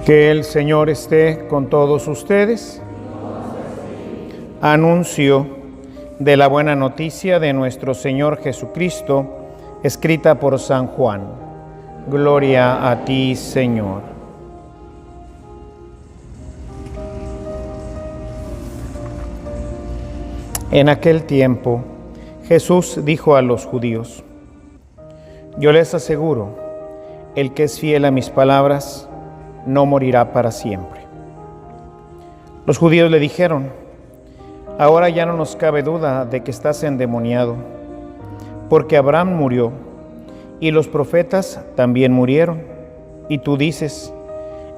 Que el Señor esté con todos ustedes. Anuncio de la buena noticia de nuestro Señor Jesucristo, escrita por San Juan. Gloria a ti, Señor. En aquel tiempo, Jesús dijo a los judíos: Yo les aseguro, el que es fiel a mis palabras, no morirá para siempre. Los judíos le dijeron: Ahora ya no nos cabe duda de que estás endemoniado, porque Abraham murió, y los profetas también murieron, y tú dices: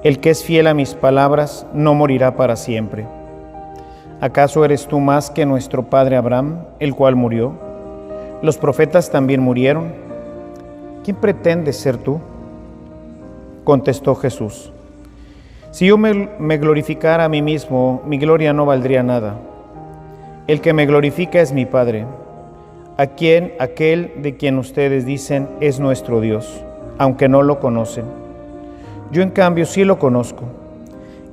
El que es fiel a mis palabras no morirá para siempre. ¿Acaso eres tú más que nuestro padre Abraham, el cual murió? Los profetas también murieron. ¿Quién pretendes ser tú? Contestó Jesús: Si yo me glorificara a mí mismo, mi gloria no valdría nada. El que me glorifica es mi Padre, aquel de quien ustedes dicen es nuestro Dios, aunque no lo conocen. Yo en cambio sí lo conozco,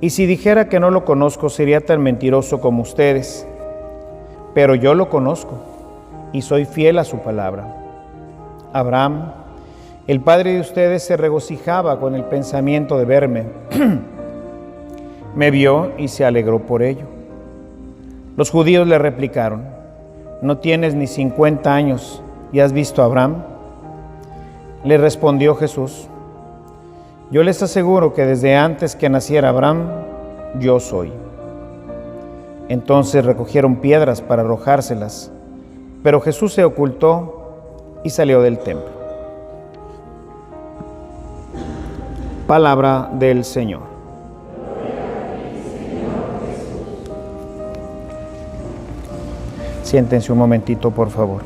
y si dijera que no lo conozco sería tan mentiroso como ustedes. Pero yo lo conozco, y soy fiel a su palabra. Abraham, el padre de ustedes, se regocijaba con el pensamiento de verme. Me vio y se alegró por ello. Los judíos le replicaron: ¿No tienes ni 50 años y has visto a Abraham? Le respondió Jesús: Yo les aseguro que desde antes que naciera Abraham, yo soy. Entonces recogieron piedras para arrojárselas, pero Jesús se ocultó y salió del templo. Palabra del Señor. Siéntense un momentito, por favor.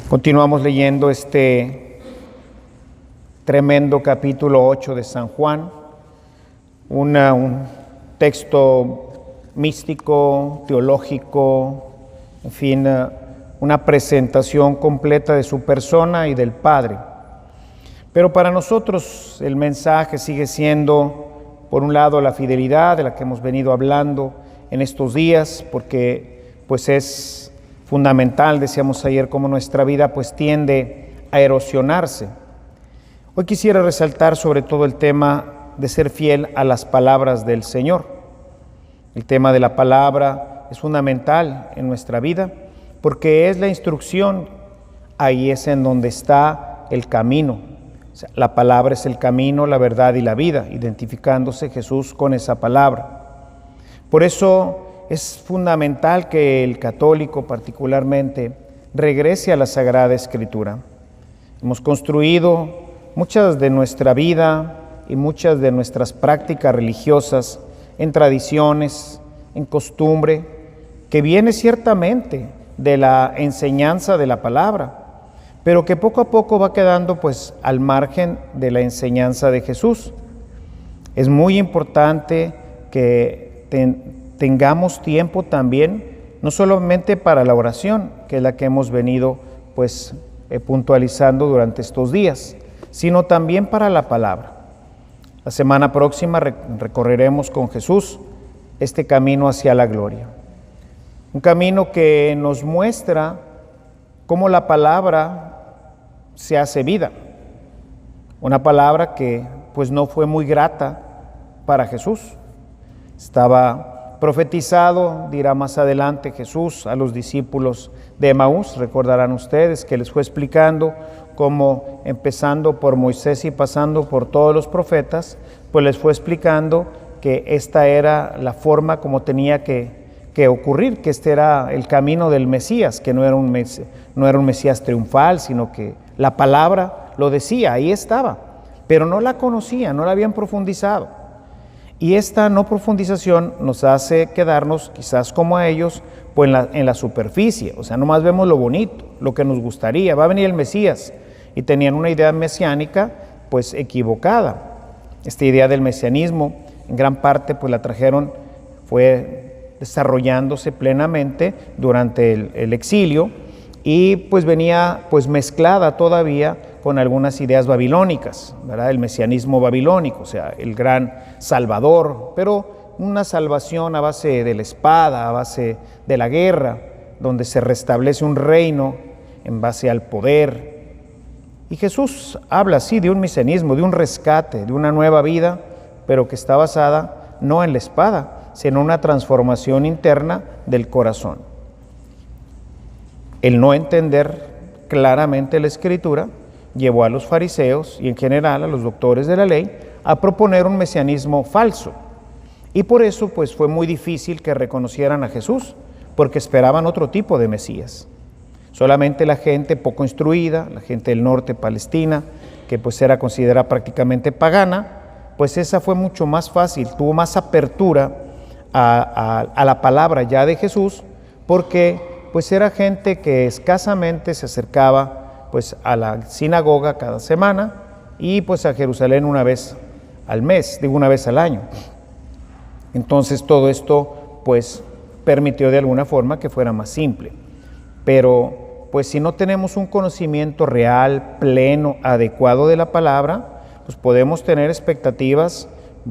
Continuamos leyendo este tremendo capítulo 8 de San Juan, un texto místico, teológico, en fin, una presentación completa de su persona y del Padre. Pero para nosotros el mensaje sigue siendo, por un lado, la fidelidad de la que hemos venido hablando en estos días, porque pues es fundamental, decíamos ayer, cómo nuestra vida pues tiende a erosionarse. Hoy quisiera resaltar sobre todo el tema de ser fiel a las palabras del Señor. El tema de la palabra es fundamental en nuestra vida, porque es la instrucción, ahí es en donde está el camino. O sea, la palabra es el camino, la verdad y la vida, identificándose Jesús con esa palabra. Por eso es fundamental que el católico particularmente regrese a la Sagrada Escritura. Hemos construido muchas de nuestra vida y muchas de nuestras prácticas religiosas en tradiciones, en costumbre, que viene ciertamente de la enseñanza de la palabra, pero que poco a poco va quedando pues al margen de la enseñanza de Jesús. Es muy importante que tengamos tiempo también, no solamente para la oración, que es la que hemos venido pues puntualizando durante estos días, sino también para la palabra. La semana próxima recorreremos con Jesús este camino hacia la gloria. Un camino que nos muestra cómo la palabra se hace vida. Una palabra que pues no fue muy grata para Jesús. Estaba profetizado, dirá más adelante Jesús a los discípulos de Emaús, recordarán ustedes que les fue explicando cómo, empezando por Moisés y pasando por todos los profetas, pues les fue explicando que esta era la forma como tenía que ocurrir, que este era el camino del Mesías, que no era un Mesías triunfal, sino que la palabra lo decía, ahí estaba, pero no la conocían, no la habían profundizado. Y esta no profundización nos hace quedarnos quizás como a ellos, pues en la superficie, o sea, nomás vemos lo bonito, lo que nos gustaría, va a venir el Mesías, y tenían una idea mesiánica pues equivocada. Esta idea del mesianismo en gran parte pues la fue desarrollándose plenamente durante el exilio, y pues venía pues mezclada todavía con algunas ideas babilónicas, ¿verdad? El mesianismo babilónico, o sea, el gran Salvador, pero una salvación a base de la espada, a base de la guerra, donde se restablece un reino en base al poder. Y Jesús habla así de un mesianismo, de un rescate, de una nueva vida, pero que está basada no en la espada, sino en una transformación interna del corazón. El no entender claramente la Escritura llevó a los fariseos y en general a los doctores de la ley a proponer un mesianismo falso. Y por eso pues fue muy difícil que reconocieran a Jesús, porque esperaban otro tipo de Mesías. Solamente la gente poco instruida, la gente del norte, Palestina, que pues era considerada prácticamente pagana, pues esa fue mucho más fácil, tuvo más apertura a la palabra ya de Jesús, porque pues era gente que escasamente se acercaba pues a la sinagoga cada semana y pues a Jerusalén una vez al mes, digo una vez al año. Entonces todo esto pues permitió de alguna forma que fuera más simple. Pero pues si no tenemos un conocimiento real, pleno, adecuado de la palabra, pues podemos tener expectativas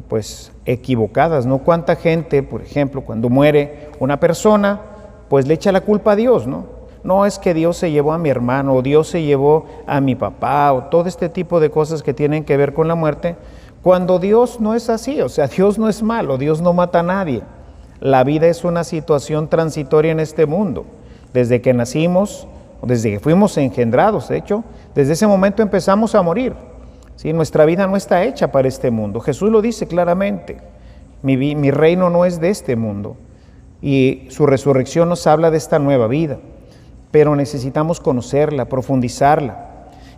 pues equivocadas, ¿no? ¿Cuánta gente, por ejemplo, cuando muere una persona, pues le echa la culpa a Dios, ¿no? No, es que Dios se llevó a mi hermano, o Dios se llevó a mi papá, o todo este tipo de cosas que tienen que ver con la muerte, cuando Dios no es así, o sea, Dios no es malo, Dios no mata a nadie. La vida es una situación transitoria en este mundo. Desde que nacimos, desde que fuimos engendrados, de hecho, desde ese momento empezamos a morir. ¿Sí? Nuestra vida no está hecha para este mundo. Jesús lo dice claramente, mi reino no es de este mundo. Y su resurrección nos habla de esta nueva vida, pero necesitamos conocerla, profundizarla.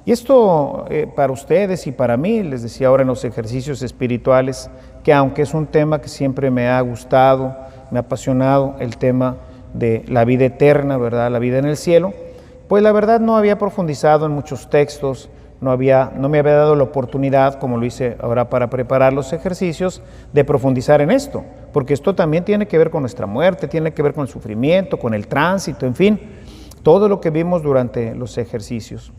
Y esto para ustedes y para mí, les decía ahora en los ejercicios espirituales, que aunque es un tema que siempre me ha gustado, me ha apasionado, el tema de la vida eterna, ¿verdad? La vida en el cielo, pues la verdad no había profundizado en muchos textos, no me había dado la oportunidad, como lo hice ahora para preparar los ejercicios, de profundizar en esto, porque esto también tiene que ver con nuestra muerte, tiene que ver con el sufrimiento, con el tránsito, en fin, todo lo que vimos durante los ejercicios.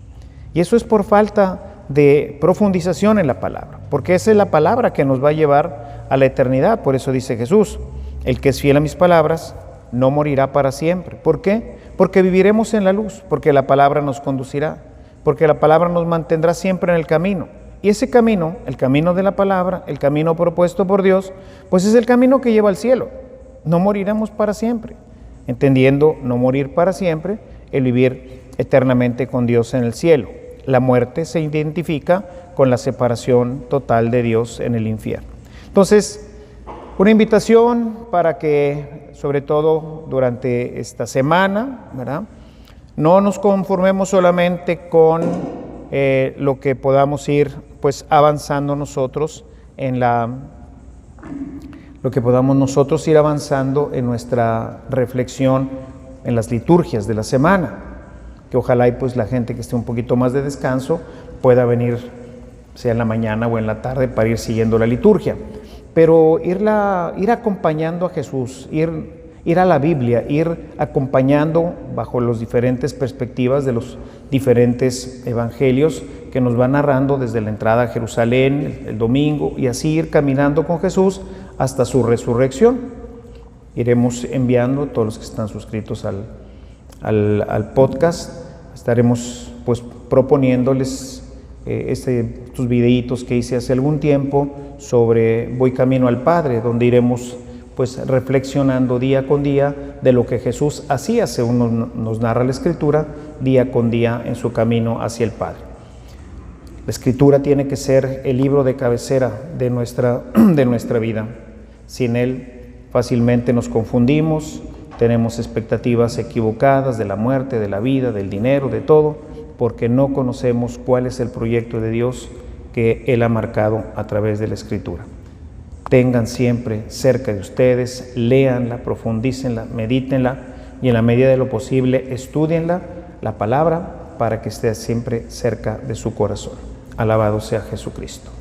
Y eso es por falta de profundización en la palabra, porque esa es la palabra que nos va a llevar a la eternidad. Por eso dice Jesús, el que es fiel a mis palabras, no morirá para siempre. ¿Por qué? Porque viviremos en la luz, porque la palabra nos conducirá, porque la palabra nos mantendrá siempre en el camino. Y ese camino, el camino de la palabra, el camino propuesto por Dios, pues es el camino que lleva al cielo. No moriremos para siempre, entendiendo no morir para siempre, el vivir eternamente con Dios en el cielo. La muerte se identifica con la separación total de Dios en el infierno. Entonces, una invitación para que, sobre todo durante esta semana, ¿verdad?, no nos conformemos solamente con lo que podamos ir pues avanzando nosotros lo que podamos nosotros ir avanzando en nuestra reflexión en las liturgias de la semana, que ojalá y pues la gente que esté un poquito más de descanso pueda venir, sea en la mañana o en la tarde, para ir siguiendo la liturgia, pero ir acompañando a Jesús, ir a la Biblia, ir acompañando bajo las diferentes perspectivas de los diferentes evangelios que nos van narrando desde la entrada a Jerusalén, el domingo, y así ir caminando con Jesús hasta su resurrección. Iremos enviando todos los que están suscritos al podcast, estaremos pues proponiéndoles estos videitos que hice hace algún tiempo sobre Voy camino al Padre, donde iremos pues reflexionando día con día de lo que Jesús hacía, según nos narra la Escritura, día con día en su camino hacia el Padre. La Escritura tiene que ser el libro de cabecera de nuestra vida. Sin él fácilmente nos confundimos, tenemos expectativas equivocadas de la muerte, de la vida, del dinero, de todo, porque no conocemos cuál es el proyecto de Dios que Él ha marcado a través de la Escritura. Tengan siempre cerca de ustedes, léanla, profundícenla, medítenla y en la medida de lo posible estúdienla, la palabra, para que esté siempre cerca de su corazón. Alabado sea Jesucristo.